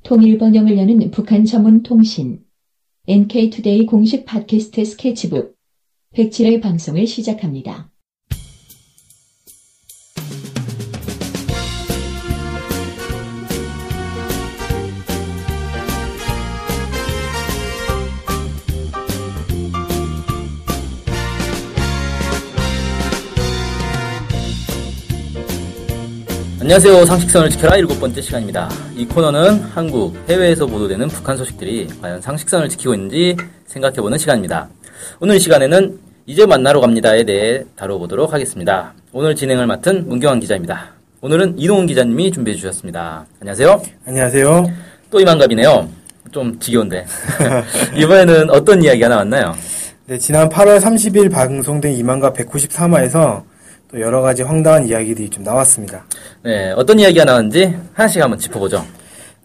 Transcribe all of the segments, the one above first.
통일번영을 여는 북한 전문 통신 NK투데이 공식 팟캐스트 스케치북 107회 방송을 시작합니다. 안녕하세요. 상식선을 지켜라 7번째 시간입니다. 이 코너는 한국, 해외에서 보도되는 북한 소식들이 과연 상식선을 지키고 있는지 생각해보는 시간입니다. 오늘 이 시간에는 이제 만나러 갑니다에 대해 다뤄보도록 하겠습니다. 오늘 진행을 맡은 문경환 기자입니다. 오늘은 이동훈 기자님이 준비해 주셨습니다. 안녕하세요. 안녕하세요. 또 이만갑이네요. 좀 지겨운데. 이번에는 어떤 이야기가 나왔나요? 네, 지난 8월 30일 방송된 이만갑 193화에서 또 여러 가지 황당한 이야기들이 좀 나왔습니다. 네, 어떤 이야기가 나왔는지 하나씩 한번 짚어보죠.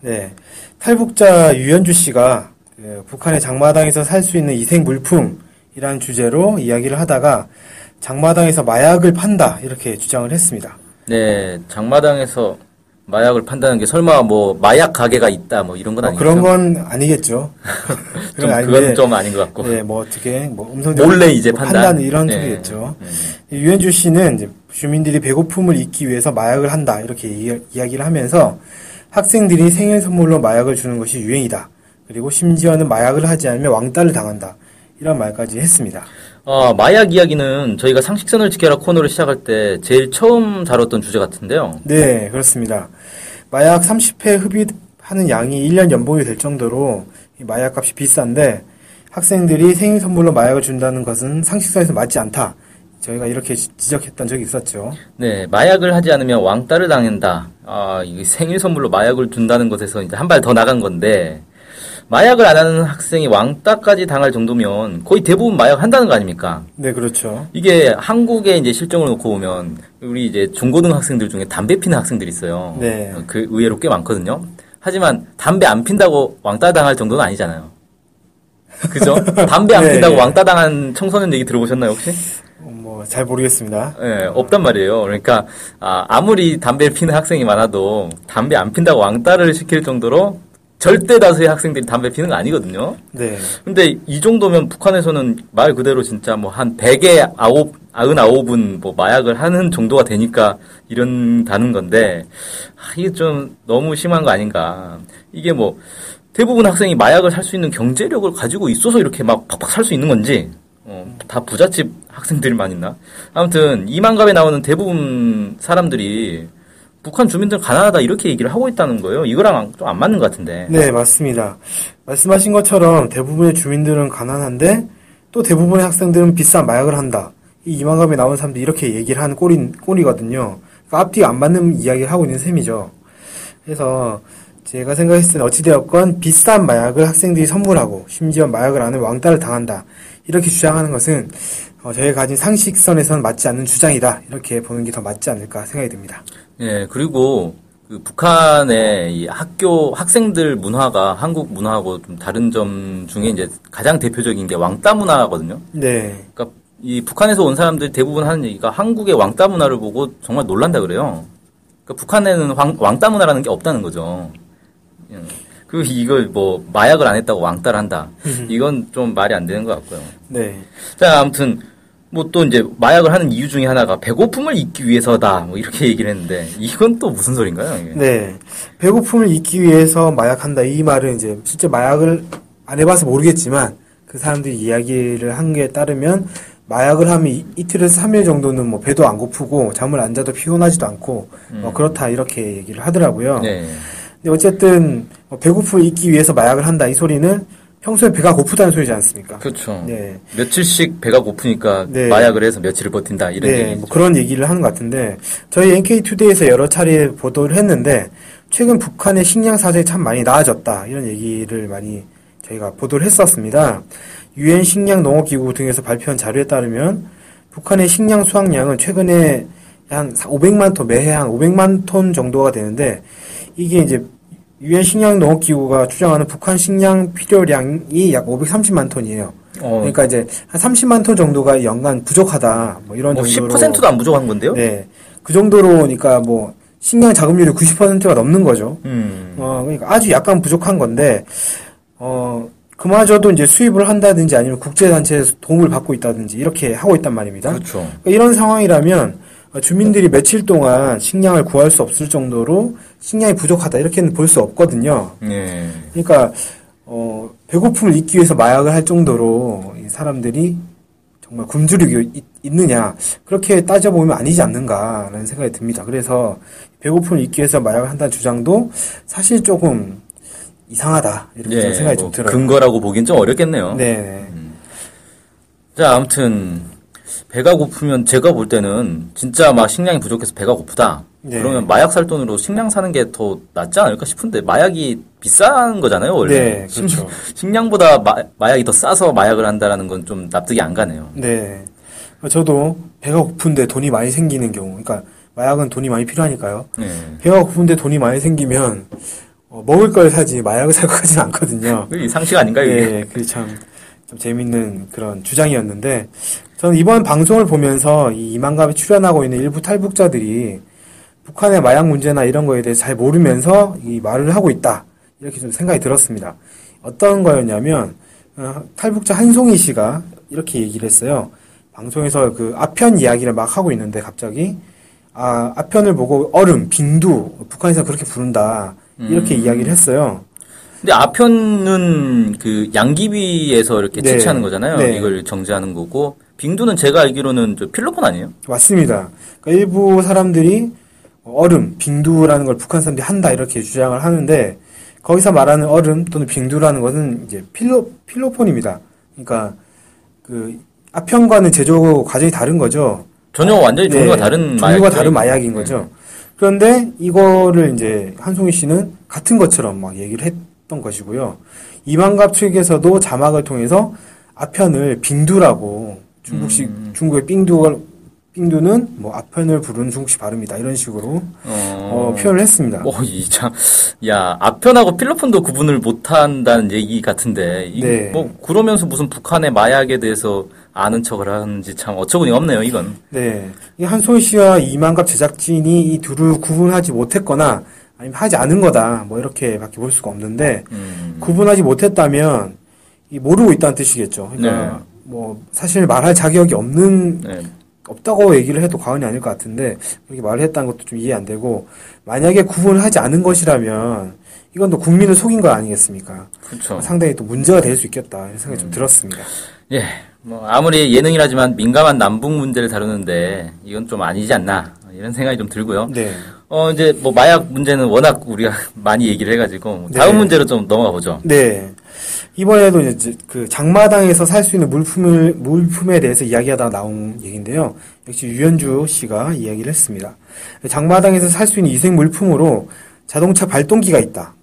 네, 탈북자 유현주 씨가 북한의 장마당에서 살 수 있는 이생 물품이라는 주제로 이야기를 하다가 장마당에서 마약을 판다 이렇게 주장을 했습니다. 네, 장마당에서 마약을 판다는 게 설마 뭐 마약 가게가 있다 뭐 이런 건 아니겠죠? 그런 건 아니겠죠. 그건 좀 아닌 것 같고. 네, 뭐 어떻게 음성 몰래 이제 판다 이런 소리겠죠. 유현주 씨는 이제 주민들이 배고픔을 잊기 위해서 마약을 한다 이렇게 이야기를 하면서 학생들이 생일 선물로 마약을 주는 것이 유행이다. 그리고 심지어는 마약을 하지 않으면 왕따를 당한다. 이런 말까지 했습니다. 마약 이야기는 저희가 상식선을 지켜라 코너를 시작할 때 제일 처음 다뤘던 주제 같은데요. 네, 그렇습니다. 마약 30회 흡입하는 양이 1년 연봉이 될 정도로 이 마약값이 비싼데 학생들이 생일 선물로 마약을 준다는 것은 상식선에서 맞지 않다. 저희가 이렇게 지적했던 적이 있었죠. 네, 마약을 하지 않으면 왕따를 당한다. 이게 생일 선물로 마약을 준다는 것에서 이제 한 발 더 나간 건데, 마약을 안 하는 학생이 왕따까지 당할 정도면 거의 대부분 마약 한다는 거 아닙니까? 네, 그렇죠. 이게 한국의 이제 실정을 놓고 보면 우리 이제 중고등학생들 중에 담배 피는 학생들이 있어요. 네. 그 의외로 꽤 많거든요. 하지만 담배 안 핀다고 왕따 당할 정도는 아니잖아요. 그죠? 담배 안 네. 핀다고 왕따 당한 청소년 얘기 들어보셨나요, 혹시? 잘 모르겠습니다. 네, 없단 말이에요. 그러니까, 아무리 담배를 피는 학생이 많아도 담배 안 핀다고 왕따를 시킬 정도로 절대 다수의 학생들이 담배 피는 거 아니거든요. 네. 근데 이 정도면 북한에서는 말 그대로 진짜 뭐 한 100에 99은 뭐 마약을 하는 정도가 되니까 이런다는 건데, 이게 좀 너무 심한 거 아닌가. 이게 뭐 대부분 학생이 마약을 살 수 있는 경제력을 가지고 있어서 이렇게 막 팍팍 살 수 있는 건지, 다 부잣집 학생들만 있나? 아무튼 이만갑에 나오는 대부분 사람들이 북한 주민들 가난하다 이렇게 얘기를 하고 있다는 거예요. 이거랑 좀 안 맞는 것 같은데. 네, 맞습니다. 말씀하신 것처럼 대부분의 주민들은 가난한데 또 대부분의 학생들은 비싼 마약을 한다. 이 이만갑에 나온 사람들이 이렇게 얘기를 하는 꼴이거든요. 그러니까 앞뒤가 안 맞는 이야기를 하고 있는 셈이죠. 그래서 제가 생각했을 때는 어찌되었건 비싼 마약을 학생들이 선물하고 심지어 마약을 안 하면 왕따를 당한다. 이렇게 주장하는 것은 저희가 가진 상식선에서는 맞지 않는 주장이다. 이렇게 보는 게 더 맞지 않을까 생각이 듭니다. 네, 그리고 그 북한의 이 학생들 문화가 한국 문화하고 좀 다른 점 중에 이제 가장 대표적인 게 왕따 문화거든요. 네. 그러니까 이 북한에서 온 사람들이 대부분 하는 얘기가 한국의 왕따 문화를 보고 정말 놀란다 그래요. 그러니까 북한에는 왕따 문화라는 게 없다는 거죠. 이걸 뭐 마약을 안 했다고 왕따를 한다. 이건 좀 말이 안 되는 것 같고요. 네. 자, 아무튼 뭐 또 이제 마약을 하는 이유 중에 하나가 배고픔을 잊기 위해서다. 뭐 이렇게 얘기를 했는데 이건 또 무슨 소린가요? 이게? 네. 배고픔을 잊기 위해서 마약한다. 이 말은 이제 실제 마약을 안 해봐서 모르겠지만 그 사람들이 이야기를 한 게 따르면 마약을 하면 이틀에서 3일 정도는 뭐 배도 안 고프고 잠을 안 자도 피곤하지도 않고 그렇다 이렇게 얘기를 하더라고요. 네. 근데 어쨌든 배고픔을 잊기 위해서 마약을 한다. 이 소리는 평소에 배가 고프다는 소리지 않습니까? 그렇죠. 네. 며칠씩 배가 고프니까 네. 마약을 해서 며칠을 버틴다 이런 네, 얘기죠. 뭐 그런 얘기를 하는 것 같은데 저희 NK투데이에서 여러 차례 보도를 했는데 최근 북한의 식량 사정이 참 많이 나아졌다 이런 얘기를 많이 저희가 보도를 했었습니다. 유엔 식량 농업기구 등에서 발표한 자료에 따르면 북한의 식량 수확량은 최근에 한 500만 톤 매해 한 500만 톤 정도가 되는데 이게 이제 유엔 식량 농업기구가 추정하는 북한 식량 필요량이 약 530만 톤이에요. 그러니까 이제 한 30만 톤 정도가 연간 부족하다. 뭐 이런 정도로 10%도 안 부족한 건데요? 네. 그 정도로 그러니까 뭐 식량 자급률이 90%가 넘는 거죠. 그러니까 아주 약간 부족한 건데, 그마저도 이제 수입을 한다든지 아니면 국제단체에서 도움을 받고 있다든지 이렇게 하고 있단 말입니다. 그렇죠. 그러니까 이런 상황이라면 주민들이 며칠 동안 식량을 구할 수 없을 정도로 식량이 부족하다 이렇게는 볼 수 없거든요. 예. 그러니까 배고픔을 잊기 위해서 마약을 할 정도로 이 사람들이 정말 굶주리고 있느냐 그렇게 따져보면 아니지 않는가라는 생각이 듭니다. 그래서 배고픔을 잊기 위해서 마약을 한다는 주장도 사실 조금 이상하다 이렇게 좀 생각이 좀 들어요. 근거라고 보긴 좀 어렵겠네요. 네. 자, 아무튼 배가 고프면 제가 볼 때는 진짜 막 식량이 부족해서 배가 고프다. 네. 그러면 마약 살 돈으로 식량 사는 게 더 낫지 않을까 싶은데 마약이 비싼 거잖아요, 원래. 네, 그렇죠. 식량보다 마약이 더 싸서 마약을 한다라는 건 좀 납득이 안 가네요. 네. 저도 배가 고픈데 돈이 많이 생기는 경우, 그러니까 마약은 돈이 많이 필요하니까요. 네. 배가 고픈데 돈이 많이 생기면 먹을 걸 사지 마약을 살 것 같지는 않거든요. 이 상식 아닌가요, 이게? 네, 그게 참 재밌는 그런 주장이었는데 저는 이번 방송을 보면서 이 이만갑에 출연하고 있는 일부 탈북자들이 북한의 마약 문제나 이런 거에 대해 잘 모르면서 이 말을 하고 있다 이렇게 좀 생각이 들었습니다. 어떤 거였냐면 탈북자 한송이 씨가 이렇게 얘기를 했어요. 방송에서 그 아편 이야기를 막 하고 있는데 갑자기 아편을 보고 얼음, 빙두 북한에서 그렇게 부른다 이렇게 이야기를 했어요. 근데 아편은 그 양귀비에서 이렇게 네. 채취하는 거잖아요. 네. 이걸 정제하는 거고 빙두는 제가 알기로는 저 필로폰 아니에요? 맞습니다. 그러니까 일부 사람들이 얼음, 빙두라는 걸 북한 사람들이 한다 이렇게 주장을 하는데 거기서 말하는 얼음 또는 빙두라는 것은 이제 필로폰입니다. 그러니까 그 아편과는 제조 과정이 다른 거죠. 전혀 완전히 종류가 다른 종류가 다른 마약인 거죠. 그런데 이거를 이제 한송이 씨는 같은 것처럼 막 얘기를 했던 것이고요. 이만갑 측에서도 자막을 통해서 아편을 빙두라고 중국의 빙두는 뭐 아편을 부르는 중국식 발음이다 이런 식으로 표현을 했습니다. 아편하고 필로폰도 구분을 못한다는 얘기 같은데 네. 뭐 그러면서 무슨 북한의 마약에 대해서 아는 척을 하는지 참 어처구니 없네요, 이건. 네, 이 한송이 씨와 이만갑 제작진이 이 둘을 구분하지 못했거나 아니면 하지 않은 거다 뭐 이렇게밖에 볼 수가 없는데 구분하지 못했다면 이 모르고 있다는 뜻이겠죠. 그러니까 뭐 사실 말할 자격이 없다고 얘기를 해도 과언이 아닐 것 같은데 그렇게 말을 했다는 것도 좀 이해 안 되고 만약에 구분을 하지 않은 것이라면 이건 또 국민을 속인 거 아니겠습니까? 그렇죠. 상당히 또 문제가 될 수 있겠다 이런 생각이 좀 들었습니다. 예, 뭐 아무리 예능이라지만 민감한 남북 문제를 다루는데 이건 좀 아니지 않나 이런 생각이 좀 들고요. 네. 이제 뭐 마약 문제는 워낙 우리가 많이 얘기를 해가지고 다음 문제로 좀 넘어가 보죠. 네. 이번에도 이제 그 장마당에서 살 수 있는 물품에 대해서 이야기하다가 나온 얘기인데요. 역시 유현주 씨가 이야기를 했습니다. 장마당에서 살 수 있는 위생 물품으로 자동차 발동기가 있다.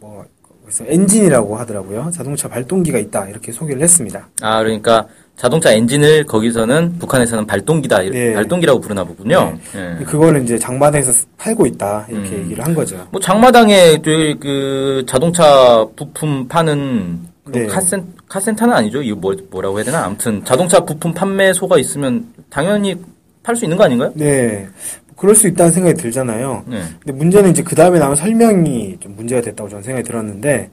그래서 엔진이라고 하더라고요. 자동차 발동기가 있다. 이렇게 소개를 했습니다. 그러니까 자동차 엔진을 거기서는 북한에서는 발동기다. 네. 발동기라고 부르나 보군요. 네. 그거를 이제 장마당에서 팔고 있다. 이렇게 얘기를 한 거죠. 뭐 장마당에 그 자동차 부품 파는 네. 카센터는 아니죠. 이거 뭐라고 해야 되나? 아무튼 자동차 부품 판매소가 있으면 당연히 팔 수 있는 거 아닌가요? 네. 그럴 수 있다는 생각이 들잖아요. 네. 근데 문제는 이제 그 다음에 나온 설명이 좀 문제가 됐다고 저는 생각이 들었는데,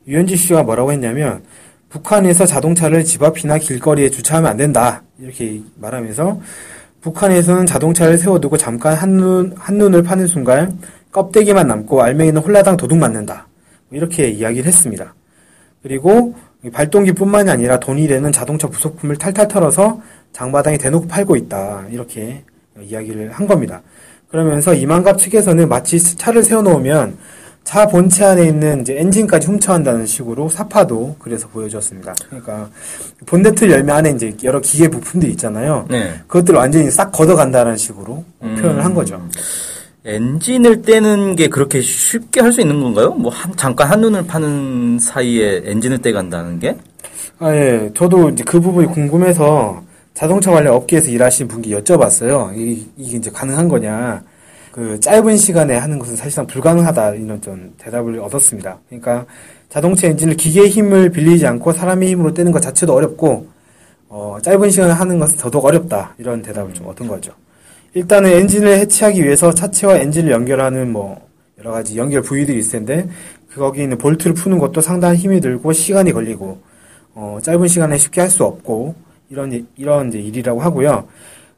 유현지 씨가 뭐라고 했냐면, 북한에서 자동차를 집 앞이나 길거리에 주차하면 안 된다. 이렇게 말하면서, 북한에서는 자동차를 세워두고 잠깐 한눈을 파는 순간, 껍데기만 남고 알맹이는 홀라당 도둑 맞는다. 이렇게 이야기를 했습니다. 그리고 발동기뿐만이 아니라 돈이 되는 자동차 부속품을 탈탈 털어서 장마당에 대놓고 팔고 있다. 이렇게 이야기를 한 겁니다. 그러면서 이만갑 측에서는 마치 차를 세워놓으면 차 본체 안에 있는 이제 엔진까지 훔쳐간다는 식으로 사파도 그래서 보여줬습니다. 그러니까 본네트 열매 안에 이제 여러 기계 부품들이 있잖아요. 네. 그것들을 완전히 싹 걷어간다는 식으로 표현을 한 거죠. 엔진을 떼는 게 그렇게 쉽게 할 수 있는 건가요? 뭐 잠깐 한눈을 파는 사이에 엔진을 떼간다는 게? 예. 저도 이제 그 부분이 궁금해서 자동차 관련 업계에서 일하시는 분께 여쭤봤어요. 이게 이제 가능한 거냐. 그 짧은 시간에 하는 것은 사실상 불가능하다. 이런 좀 대답을 얻었습니다. 그러니까 자동차 엔진을 기계의 힘을 빌리지 않고 사람의 힘으로 떼는 것 자체도 어렵고, 짧은 시간에 하는 것은 더더욱 어렵다. 이런 대답을 좀 얻은 거죠. 일단은 엔진을 해체하기 위해서 차체와 엔진을 연결하는 뭐 여러 가지 연결 부위들이 있을 텐데 거기 있는 볼트를 푸는 것도 상당히 힘이 들고 시간이 걸리고 짧은 시간에 쉽게 할 수 없고 이런 이제 일이라고 하고요.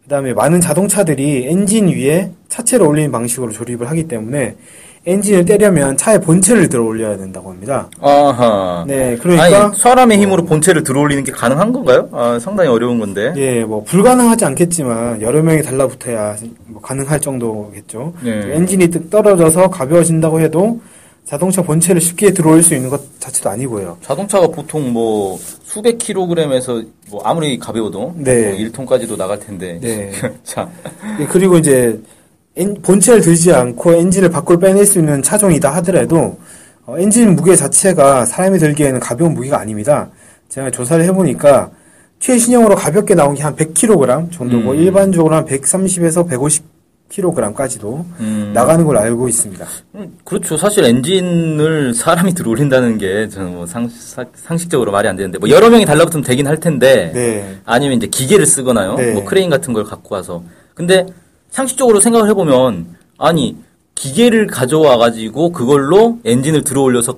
그다음에 많은 자동차들이 엔진 위에 차체를 올리는 방식으로 조립을 하기 때문에 엔진을 떼려면 차의 본체를 들어 올려야 된다고 합니다. 아하. 네, 그러니까 아니, 사람의 힘으로 본체를 들어 올리는 게 가능한 건가요? 아, 상당히 어려운 건데. 예, 뭐 불가능하지 않겠지만 여러 명이 달라붙어야 뭐 가능할 정도겠죠. 네. 엔진이 떨어져서 가벼워진다고 해도 자동차 본체를 쉽게 들어올 수 있는 것 자체도 아니고요. 자동차가 보통 뭐 수백 킬로그램에서 뭐 아무리 가벼워도 네. 뭐 1톤까지도 나갈 텐데. 네. 자. 예, 그리고 이제 본체를 들지 않고 엔진을 밖으로 빼낼 수 있는 차종이다 하더라도 엔진 무게 자체가 사람이 들기에는 가벼운 무게가 아닙니다. 제가 조사를 해보니까 최신형으로 가볍게 나온 게 한 100kg 정도고 일반적으로 한 130에서 150kg까지도 나가는 걸로 알고 있습니다. 그렇죠. 사실 엔진을 사람이 들어 올린다는 게 저는 뭐 상식적으로 말이 안 되는데 뭐 여러 명이 달라붙으면 되긴 할 텐데 네. 아니면 이제 기계를 쓰거나요. 네. 뭐 크레인 같은 걸 갖고 와서. 근데 상식적으로 생각을 해보면 아니 기계를 가져와 가지고 그걸로 엔진을 들어 올려서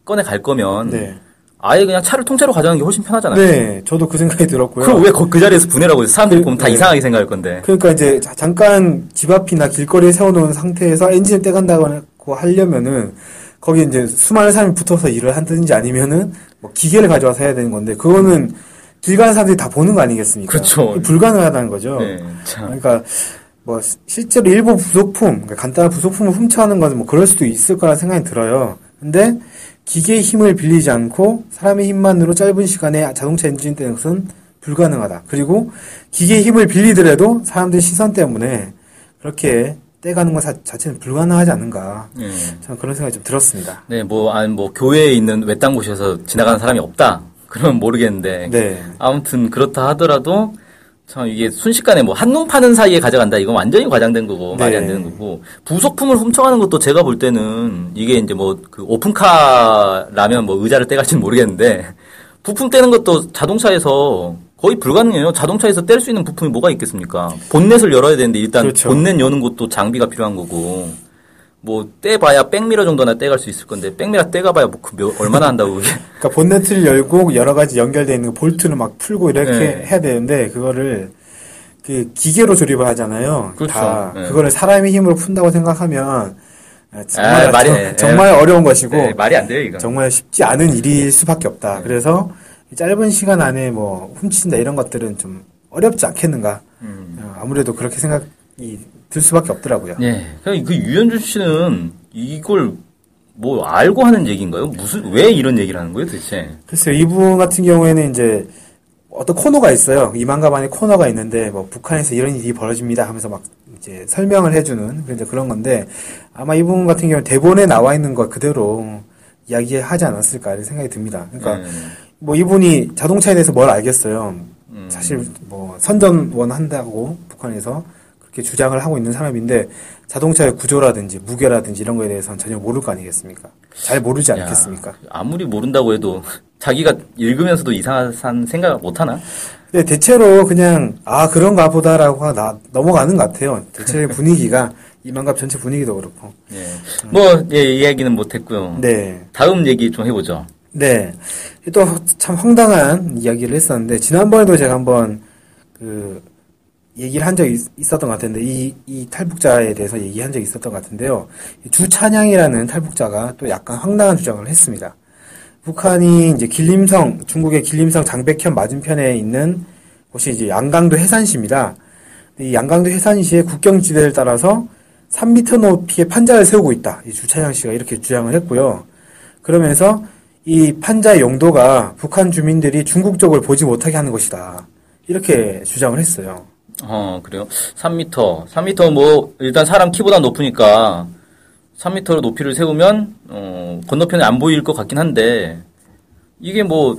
꺼내 갈 거면 네. 아예 그냥 차를 통째로 가져가는 게 훨씬 편하잖아요. 네, 저도 그 생각이 들었고요. 그럼 왜 그 자리에서 분해라고 해서 사람들이 보면 다 네. 이상하게 생각할 건데. 그러니까 이제 잠깐 집 앞이나 길거리에 세워놓은 상태에서 엔진을 떼간다고 하려면은 거기 이제 수많은 사람이 붙어서 일을 한다든지 아니면은 뭐 기계를 가져와서 해야 되는 건데 그거는 길 가는 사람들이 다 보는 거 아니겠습니까? 그렇죠. 불가능하다는 거죠. 네, 참. 그러니까 뭐 실제로 일부 부속품, 그러니까 간단한 부속품을 훔쳐가는 것은 뭐 그럴 수도 있을 거라 생각이 들어요. 근데 기계의 힘을 빌리지 않고 사람의 힘만으로 짧은 시간에 자동차 엔진 떼는 것은 불가능하다. 그리고 기계의 힘을 빌리더라도 사람들의 시선 때문에 그렇게 떼가는 것 자체는 불가능하지 않는가. 네. 저는 그런 생각이 좀 들었습니다. 네, 뭐 교회에 있는 외딴 곳에서 지나가는 사람이 없다. 그러면 모르겠는데. 네. 아무튼 그렇다 하더라도 참 이게 순식간에 뭐 한눈 파는 사이에 가져간다. 이건 완전히 과장된 거고 네. 말이 안 되는 거고 부속품을 훔쳐가는 것도 제가 볼 때는 이게 이제 뭐 그 오픈카라면 뭐 의자를 떼갈지는 모르겠는데 부품 떼는 것도 자동차에서 거의 불가능해요. 자동차에서 뗄 수 있는 부품이 뭐가 있겠습니까? 본넷을 열어야 되는데 일단 그렇죠. 본넷 여는 것도 장비가 필요한 거고 뭐 떼봐야 백미러 정도나 떼갈 수 있을 건데 백미러 떼가봐야 뭐 얼마나 한다고 그게. 그러니까 본네트를 열고 여러 가지 연결되어 있는 볼트를 막 풀고 이렇게 네. 해야 되는데 그거를 그 기계로 조립을 하잖아요. 그렇죠. 다 네. 그거를 사람의 힘으로 푼다고 생각하면 정말 말이 정말 어려운 것이고 네, 말이 안 돼요 이거. 정말 쉽지 않은 일일 수밖에 없다. 그래서 짧은 시간 안에 뭐 훔친다 이런 것들은 좀 어렵지 않겠는가. 아무래도 그렇게 생각이 들 수밖에 없더라고요. 예. 그 유현준 씨는 이걸 뭐 알고 하는 얘기인가요? 왜 이런 얘기를 하는 거예요, 도대체? 글쎄요, 이분 같은 경우에는 이제 어떤 코너가 있어요. 이만가만의 코너가 있는데 뭐 북한에서 이런 일이 벌어집니다 하면서 막 이제 설명을 해주는 그런 건데 아마 이분 같은 경우는 대본에 나와 있는 것 그대로 이야기하지 않았을까 이런 생각이 듭니다. 그러니까 뭐 이분이 자동차에 대해서 뭘 알겠어요. 사실 뭐 선전원 한다고 북한에서 그렇게 주장을 하고 있는 사람인데 자동차의 구조라든지 무게라든지 이런 거에 대해서는 전혀 모를 거 아니겠습니까? 잘 모르지 않겠습니까? 아무리 모른다고 해도 자기가 읽으면서도 이상한 생각 못 하나? 네, 대체로 그냥 그런가 보다라고 넘어가는 것 같아요. 대체 분위기가 이만갑 전체 분위기도 그렇고. 예. 뭐 이야기는 못 했고요. 네. 다음 얘기 좀 해보죠. 네. 또 참 황당한 이야기를 했었는데 지난번에도 제가 한번 얘기를 한 적이 있었던 것 같은데 이 탈북자에 대해서 얘기한 적이 있었던 것 같은데요. 주찬양이라는 탈북자가 또 약간 황당한 주장을 했습니다. 북한이 이제 중국의 길림성 장백현 맞은편에 있는 곳이 이제 양강도 해산시입니다. 이 양강도 해산시의 국경지대를 따라서 3m 높이의 판자를 세우고 있다. 이 주찬양 씨가 이렇게 주장을 했고요. 그러면서 이 판자의 용도가 북한 주민들이 중국 쪽을 보지 못하게 하는 것이다. 이렇게 주장을 했어요. 그래요? 3m 뭐 일단 사람 키보다 높으니까 3m 높이를 세우면 건너편에 안 보일 것 같긴 한데 이게 뭐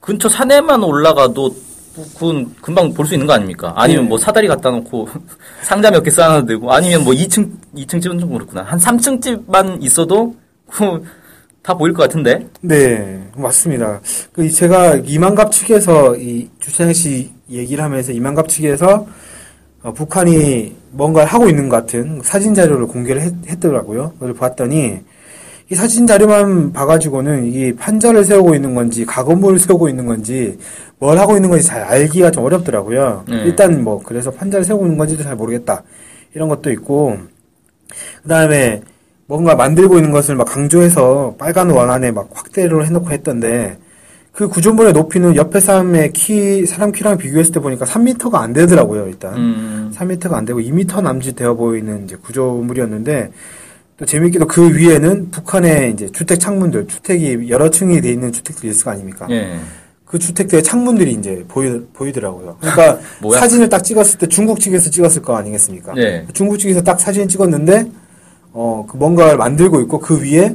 근처 산에만 올라가도 그건 금방 볼 수 있는 거 아닙니까? 아니면 뭐 사다리 갖다 놓고 상자 몇 개 쌓아놔도 되고 아니면 뭐 2층집은 좀 그렇구나. 한 3층집만 있어도 다 보일 것 같은데? 네, 맞습니다. 제가 이만갑 측에서 이 주찬양 씨 얘기를 하면서 이만갑 측에서 북한이 뭔가를 하고 있는 것 같은 사진 자료를 공개를 했더라고요. 그걸 봤더니 이 사진 자료만 봐가지고는 이게 판자를 세우고 있는 건지 가건물을 세우고 있는 건지 뭘 하고 있는 건지 잘 알기가 좀 어렵더라고요. 일단 뭐 그래서 판자를 세우고 있는 건지도 잘 모르겠다 이런 것도 있고, 그 다음에 뭔가 만들고 있는 것을 막 강조해서 빨간 원안에 막 확대를 해놓고 했던데, 그 구조물의 높이는 옆에 사람 키랑 비교했을 때 보니까 3m가 안 되더라고요, 일단. 3m가 안 되고 2m 남짓 되어 보이는 이제 구조물이었는데, 또 재밌게도 그 위에는 북한의 이제 주택 창문들, 주택이 여러 층이 돼 있는 주택들이 있을 거 아닙니까? 예. 그 주택들의 창문들이 이제 보이더라고요. 그러니까 사진을 딱 찍었을 때 중국 측에서 찍었을 거 아니겠습니까? 예. 중국 측에서 딱 사진 찍었는데, 그 뭔가를 만들고 있고 그 위에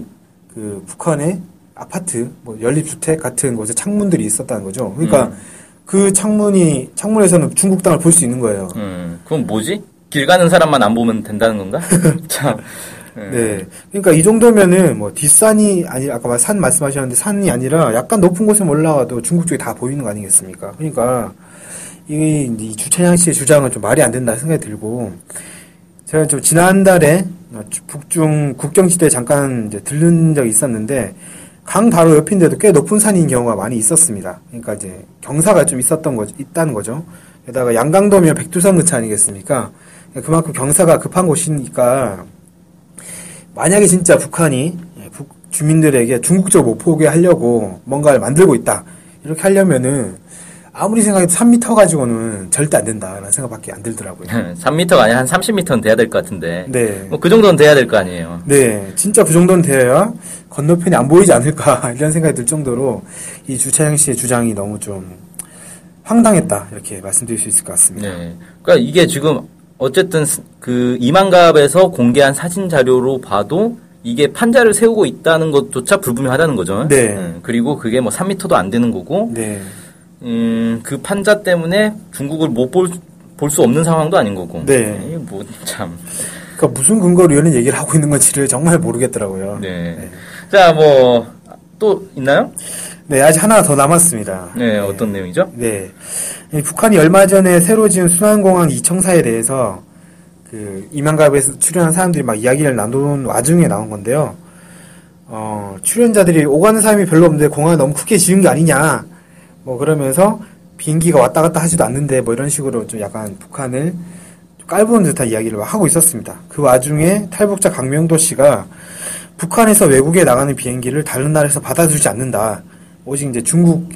그 북한의 아파트, 뭐 연립주택 같은 곳에 창문들이 있었다는 거죠. 그러니까 그 창문에서는 중국 땅을 볼 수 있는 거예요. 그럼 뭐지? 길 가는 사람만 안 보면 된다는 건가? 참. 네. 그러니까 이 정도면은 뭐 뒷산이 아니 아까 산 말씀하셨는데 산이 아니라 약간 높은 곳에 올라가도 중국 쪽이 다 보이는 거 아니겠습니까? 그러니까 이 주찬양 씨의 주장은 좀 말이 안 된다 생각이 들고, 제가 좀 지난달에 북중 국경지대에 잠깐 이제 들른 적이 있었는데 강 바로 옆인데도 꽤 높은 산인 경우가 많이 있었습니다. 그러니까 이제 경사가 좀 있다는 거죠. 게다가 양강도면 백두산 근처 아니겠습니까? 그만큼 경사가 급한 곳이니까 만약에 진짜 북한이 주민들에게 중국적으로 못 보게 하려고 뭔가를 만들고 있다, 이렇게 하려면은 아무리 생각해도 3m 가지고는 절대 안 된다라는 생각밖에 안 들더라고요. 3m가 아니라 한 30m는 돼야 될 것 같은데. 네. 뭐 그 정도는 돼야 될 거 아니에요. 네. 진짜 그 정도는 돼야 건너편이 안 보이지 않을까 이런 생각이 들 정도로 이 주차장 씨의 주장이 너무 좀 황당했다, 이렇게 말씀드릴 수 있을 것 같습니다. 네. 그러니까 이게 지금 어쨌든 그 이만갑에서 공개한 사진 자료로 봐도 이게 판자를 세우고 있다는 것조차 불분명하다는 거죠. 네. 그리고 그게 뭐 3m도 안 되는 거고. 네. 그 판자 때문에 중국을 못 볼 수 없는 상황도 아닌 거고. 네. 뭐 참. 그러니까 무슨 근거로 이런 얘기를 하고 있는 건지를 정말 모르겠더라고요. 네. 네. 자, 뭐 또 있나요? 네, 아직 하나 더 남았습니다. 네, 어떤 내용이죠? 네. 북한이 얼마 전에 새로 지은 순환공항 이청사에 대해서 그 이만갑에서 출연한 사람들이 막 이야기를 나눈 와중에 나온 건데요. 출연자들이 오가는 사람이 별로 없는데 공항을 너무 크게 지은 게 아니냐, 뭐 그러면서 비행기가 왔다 갔다 하지도 않는데 뭐 이런 식으로 좀 약간 북한을 좀 깔보는 듯한 이야기를 하고 있었습니다. 그 와중에 탈북자 강명도 씨가 북한에서 외국에 나가는 비행기를 다른 나라에서 받아주지 않는다, 오직 이제 중국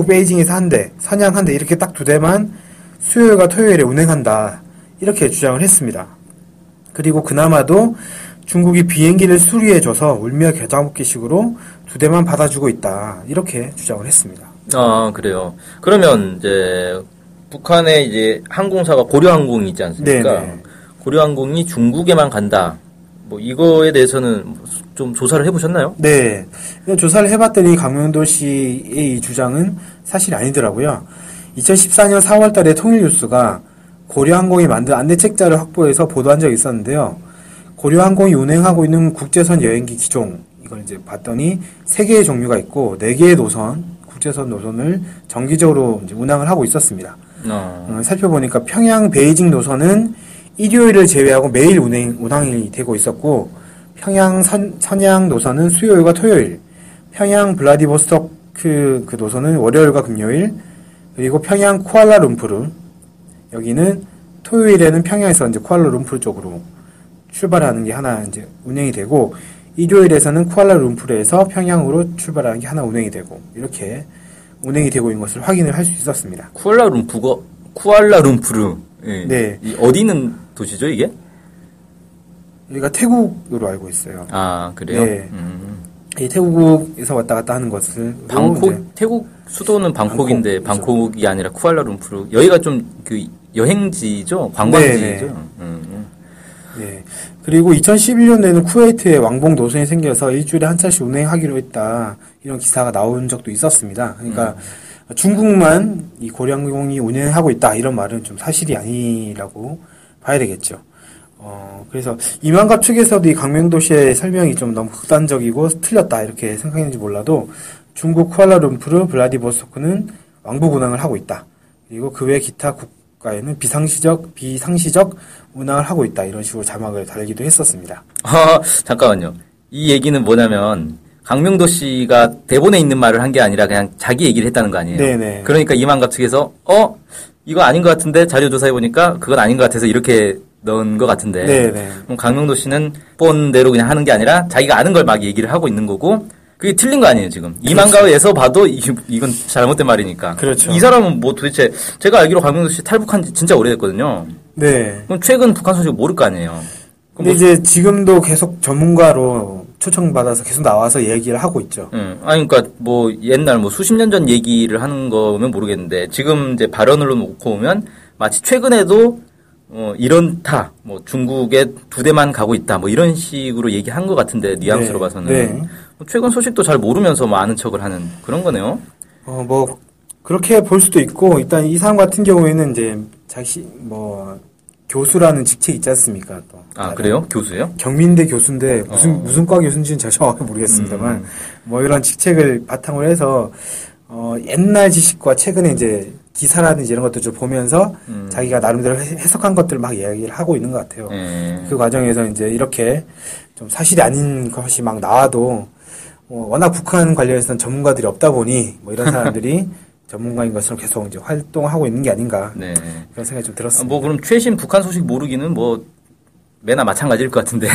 베이징에서 한 대, 선양 한 대, 이렇게 딱 두 대만 수요일과 토요일에 운행한다, 이렇게 주장을 했습니다. 그리고 그나마도 중국이 비행기를 수리해줘서 울며 겨자 먹기식으로 두 대만 받아주고 있다, 이렇게 주장을 했습니다. 아, 그래요. 그러면 이제 북한의 이제 항공사가 고려항공이 있지 않습니까? 네네. 고려항공이 중국에만 간다, 뭐 이거에 대해서는 좀 조사를 해보셨나요? 네. 조사를 해봤더니 강명도 씨의 이 주장은 사실이 아니더라고요. 2014년 4월 달에 통일뉴스가 고려항공이 만든 안내책자를 확보해서 보도한 적이 있었는데요. 고려항공이 운행하고 있는 국제선 여행기 기종, 이걸 이제 봤더니 3개의 종류가 있고 4개의 국제선 노선을 정기적으로 이제 운항을 하고 있었습니다. 살펴보니까 평양 베이징 노선은 일요일을 제외하고 매일 운항이 되고 있었고, 평양 선양 노선은 수요일과 토요일, 평양 블라디보스토크 그 노선은 월요일과 금요일, 그리고 평양 쿠알라룸푸르, 여기는 토요일에는 평양에서 이제 쿠알라룸푸르 쪽으로 출발하는 게 하나 이제 운행이 되고, 일요일에서는 쿠알라룸푸르에서 평양으로 출발하는 게 하나 운행이 되고, 이렇게 운행이 되고 있는 것을 확인을 할 수 있었습니다. 쿠알라룸푸르. 예. 네. 어디 있는 도시죠, 이게? 여기가 태국으로 알고 있어요. 아, 그래요? 네. 이 태국에서 왔다 갔다 하는 것을. 태국 수도는 방콕인데, 방콕이 아니라 쿠알라룸푸르. 여기가 좀 그 여행지죠? 관광지죠? 네. 그리고 2011년에는 쿠웨이트에 왕복 노선이 생겨서 일주일에 한 차씩 운행하기로 했다, 이런 기사가 나온 적도 있었습니다. 그러니까 중국만 이 고려항공이 운행하고 있다, 이런 말은 좀 사실이 아니라고 봐야 되겠죠. 그래서 이만갑 측에서도 이 강명도 씨의 설명이 좀 너무 극단적이고 틀렸다, 이렇게 생각했는지 몰라도 중국 쿠알라룸푸르, 블라디보스토크는 왕복 운항을 하고 있다. 그리고 그 외 기타 국가에는 비상시적 운항을 하고 있다. 이런 식으로 자막을 달기도 했었습니다. 잠깐만요. 이 얘기는 뭐냐면 강명도 씨가 대본에 있는 말을 한 게 아니라 그냥 자기 얘기를 했다는 거 아니에요? 네네. 그러니까 이만갑 측에서 이거 아닌 것 같은데 자료 조사해 보니까 그건 아닌 것 같아서 이렇게 넣은 것 같은데. 네네. 그럼 강명도 씨는 본대로 그냥 하는 게 아니라 자기가 아는 걸 막 얘기를 하고 있는 거고 그게 틀린 거 아니에요 지금. 그렇죠. 이만갑에서 봐도 이건 잘못된 말이니까. 그렇죠. 이 사람은 뭐 도대체 제가 알기로 강명도 씨 탈북한 지 진짜 오래됐거든요. 네. 그럼 최근 북한 소식 모를 거 아니에요. 근데 이제 지금도 계속 전문가로 초청받아서 계속 나와서 얘기를 하고 있죠. 아니, 그러니까 뭐 옛날 뭐 수십 년 전 얘기를 하는 거면 모르겠는데 지금 이제 발언으로 놓고 보면 마치 최근에도 이런다, 뭐 중국에 2대만 가고 있다, 뭐 이런 식으로 얘기한 것 같은데 뉘앙스로 네. 봐서는 네. 뭐 최근 소식도 잘 모르면서 뭐 아는 척을 하는 그런 거네요. 뭐 그렇게 볼 수도 있고 일단 이 사람 같은 경우에는 이제 교수라는 직책이 있지 않습니까? 또. 그래요? 교수예요? 경민대 교수인데 무슨 과 교수인지는 잘 정확히 모르겠습니다만 뭐 이런 직책을 바탕으로 해서 옛날 지식과 최근에 이제 기사라든지 이런 것들 좀 보면서 자기가 나름대로 해석한 것들을 막 이야기를 하고 있는 것 같아요. 그 과정에서 이제 이렇게 좀 사실이 아닌 것이 막 나와도 워낙 북한 관련해서는 전문가들이 없다 보니 뭐 이런 사람들이 전문가인 것처럼 계속 이제 활동하고 있는 게 아닌가. 네. 그런 생각이 좀 들었습니다. 뭐 그럼 최신 북한 소식 모르기는 뭐 매나 마찬가지일 것 같은데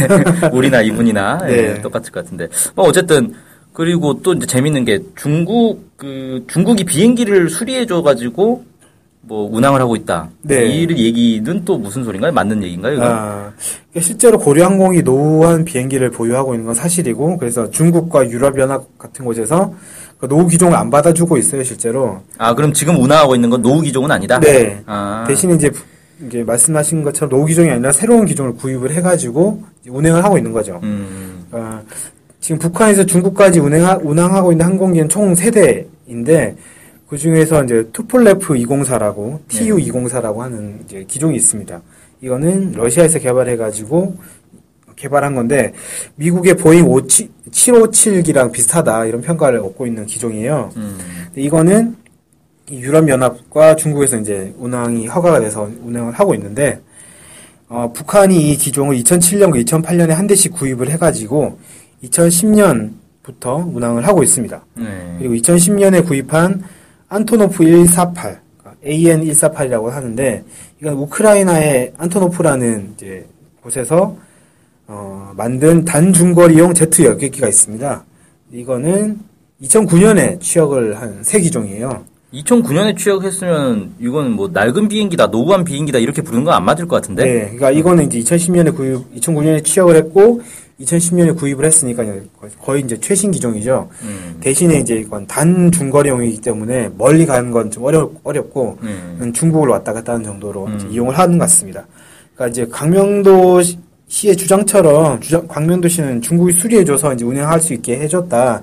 우리나 이분이나 네. 똑같을 것 같은데 뭐 어쨌든 그리고 또 이제 재밌는 게 중국이 비행기를 수리해줘 가지고 뭐 운항을 하고 있다. 네. 이 얘기는 또 무슨 소린가요? 맞는 얘기인가요? 그러니까 실제로 고려항공이 노후한 비행기를 보유하고 있는 건 사실이고 그래서 중국과 유럽연합 같은 곳에서 그 노후 기종을 안 받아주고 있어요, 실제로. 그럼 지금 운항하고 있는 건 노후 기종은 아니다? 네. 대신 이제 말씀하신 것처럼 노후 기종이 아니라 새로운 기종을 구입을 해가지고 운행을 하고 있는 거죠. 지금 북한에서 중국까지 운항하고 있는 항공기는 총 3대인데 그 중에서 이제 투폴레프 204라고 TU204라고 하는 이제 기종이 있습니다. 이거는 러시아에서 개발해가지고 개발한 건데 미국의 보잉 757기랑 비슷하다 이런 평가를 얻고 있는 기종이에요. 이거는 유럽연합과 중국에서 이제 운항이 허가가 돼서 운행을 하고 있는데 북한이 이 기종을 2007년과 2008년에 한 대씩 구입을 해가지고 2010년부터 운항을 하고 있습니다. 그리고 2010년에 구입한 안토노프 148, AN148이라고 하는데 이건 우크라이나의 안토노프라는 이제 곳에서 만든 단중거리용 제트 여객기가 있습니다. 이거는 2009년에 취역을 한 새 기종이에요. 2009년에 취역했으면 이건 뭐 낡은 비행기다, 노후한 비행기다 이렇게 부르는 건 안 맞을 것 같은데? 네, 그러니까 이거는 이제 2009년에 취역을 했고 2010년에 구입을 했으니까 거의 이제 최신 기종이죠. 대신에 이제 이건 단중거리용이기 때문에 멀리 가는 건 좀 어렵고 중국을 왔다 갔다 하는 정도로 이제 이용을 하는 것 같습니다. 그러니까 이제 강명도 씨의 주장처럼 광명도 씨는 중국이 수리해줘서 이제 운행할 수 있게 해줬다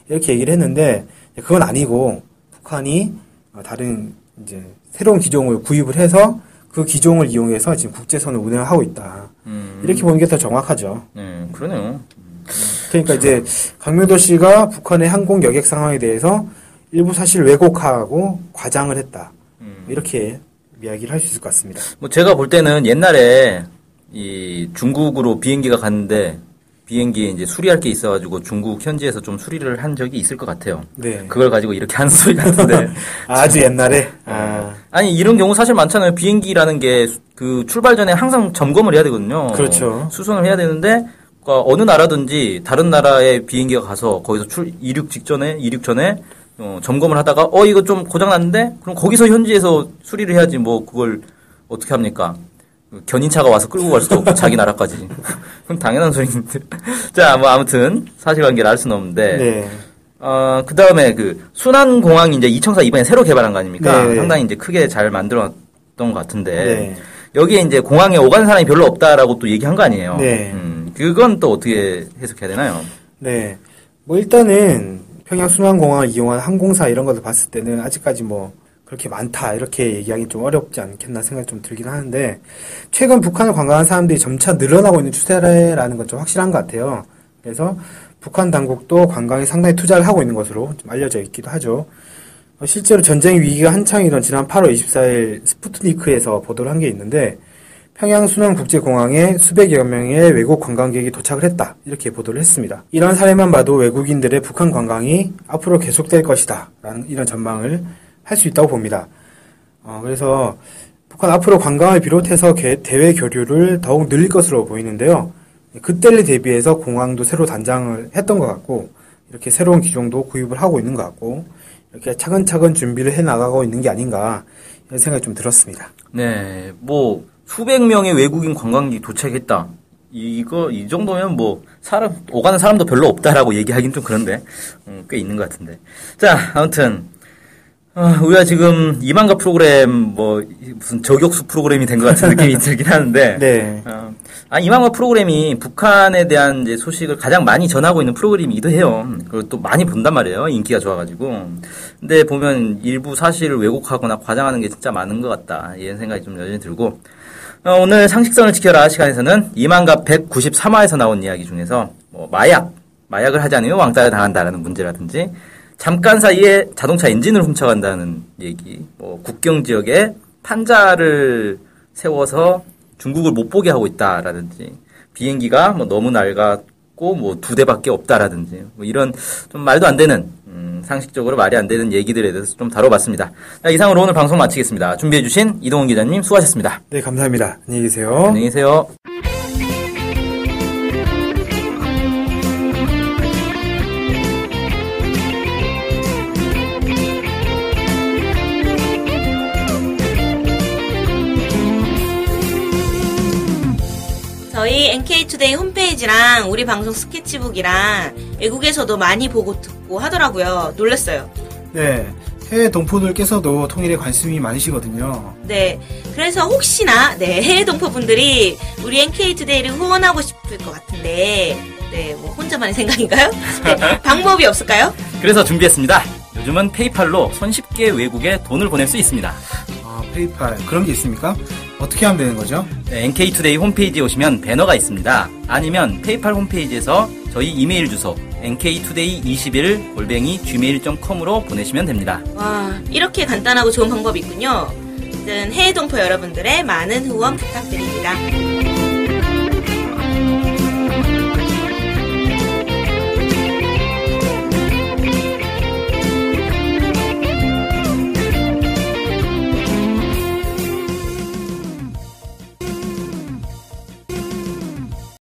이렇게 얘기를 했는데 그건 아니고 북한이 다른 이제 새로운 기종을 구입을 해서 그 기종을 이용해서 지금 국제선을 운행을 하고 있다 이렇게 보는 게 더 정확하죠. 네, 그러네요. 그러니까 이제 강명도 씨가 북한의 항공 여객 상황에 대해서 일부 사실 왜곡하고 과장을 했다 이렇게 이야기를 할 수 있을 것 같습니다. 뭐 제가 볼 때는 옛날에 이 중국으로 비행기가 갔는데 비행기에 이제 수리할 게 있어가지고 중국 현지에서 좀 수리를 한 적이 있을 것 같아요. 네. 그걸 가지고 이렇게 하는 소리 같은데. 아주 옛날에? 아니, 이런 경우 사실 많잖아요. 비행기라는 게 그 출발 전에 항상 점검을 해야 되거든요. 그렇죠. 수선을 해야 되는데, 그러니까 어느 나라든지 다른 나라의 비행기가 가서 거기서 이륙 전에 점검을 하다가, 이거 좀 고장났는데? 그럼 거기서 현지에서 수리를 해야지 뭐 그걸 어떻게 합니까? 견인차가 와서 끌고 갈 수도 없고 자기 나라까지. 그럼 당연한 소리인데. 자, 뭐 아무튼 사실관계를 알 수는 없는데. 네. 그 다음에 그 순환공항이 이제 2004 이번에 새로 개발한 거 아닙니까? 네. 상당히 이제 크게 잘 만들었던 것 같은데. 네. 여기에 이제 공항에 오가는 사람이 별로 없다라고 또 얘기한 거 아니에요? 네. 그건 또 어떻게 해석해야 되나요? 네. 뭐 일단은 평양 순환공항을 이용한 항공사 이런 것을 봤을 때는 아직까지 뭐 그렇게 많다 이렇게 얘기하기 좀 어렵지 않겠나 생각이 좀 들긴 하는데 최근 북한을 관광한 사람들이 점차 늘어나고 있는 추세라는 건 좀 확실한 것 같아요. 그래서 북한 당국도 관광에 상당히 투자를 하고 있는 것으로 좀 알려져 있기도 하죠. 실제로 전쟁 위기가 한창이던 지난 8월 24일 스푸트니크에서 보도를 한 게 있는데 평양 순환국제공항에 수백여 명의 외국 관광객이 도착을 했다. 이렇게 보도를 했습니다. 이런 사례만 봐도 외국인들의 북한 관광이 앞으로 계속될 것이다. 라는 이런 전망을 할 수 있다고 봅니다. 그래서 북한 앞으로 관광을 비롯해서 대외 교류를 더욱 늘릴 것으로 보이는데요. 그때를 대비해서 공항도 새로 단장을 했던 것 같고 이렇게 새로운 기종도 구입을 하고 있는 것 같고 이렇게 차근차근 준비를 해나가고 있는 게 아닌가 이런 생각이 좀 들었습니다. 네, 뭐 수백 명의 외국인 관광객이 도착했다. 이 정도면 오가는 사람도 별로 없다라고 얘기하긴 좀 그런데, 꽤 있는 것 같은데. 자, 아무튼, 우리가 지금 이만가 프로그램, 무슨 저격수 프로그램이 된 것 같은 느낌이 들긴 하는데, 네. 이만가 프로그램이 북한에 대한 이제 소식을 가장 많이 전하고 있는 프로그램이기도 해요. 그리고 또 많이 본단 말이에요. 인기가 좋아가지고. 근데 보면 일부 사실을 왜곡하거나 과장하는 게 진짜 많은 것 같다. 이런 생각이 좀 여전히 들고, 오늘 상식선을 지켜라 시간에서는 이만가 193화에서 나온 이야기 중에서 마약을 하지 않으면 왕따를 당한다라는 문제라든지 잠깐 사이에 자동차 엔진을 훔쳐간다는 얘기, 국경 지역에 판자를 세워서 중국을 못 보게 하고 있다라든지 비행기가 너무 낡았고 2대밖에 없다라든지 이런 좀 말도 안 되는 상식적으로 말이 안 되는 얘기들에 대해서 좀 다뤄봤습니다. 자, 이상으로 오늘 방송 마치겠습니다. 준비해주신 이동훈 기자님 수고하셨습니다. 네, 감사합니다. 안녕히 계세요. 안녕히 계세요. 저희 NK투데이 홈페이지랑 우리 방송 스케치북이랑 외국에서도 많이 보고 듣고 하더라고요. 놀랐어요. 네, 해외 동포들께서도 통일에 관심이 많으시거든요. 네, 그래서 혹시나 해외 동포분들이 우리 NK투데이를 후원하고 싶을 것 같은데 혼자만의 생각인가요? 네, 방법이 없을까요? 그래서 준비했습니다. 요즘은 페이팔로 손쉽게 외국에 돈을 보낼 수 있습니다. 페이팔 그런 게 있습니까? 어떻게 하면 되는 거죠? 네, NK투데이 홈페이지에 오시면 배너가 있습니다. 아니면 페이팔 홈페이지에서 저희 이메일 주소 nktoday21@gmail.com으로 보내시면 됩니다. 와, 이렇게 간단하고 좋은 방법이 있군요. 해외 동포 여러분들의 많은 후원 부탁드립니다.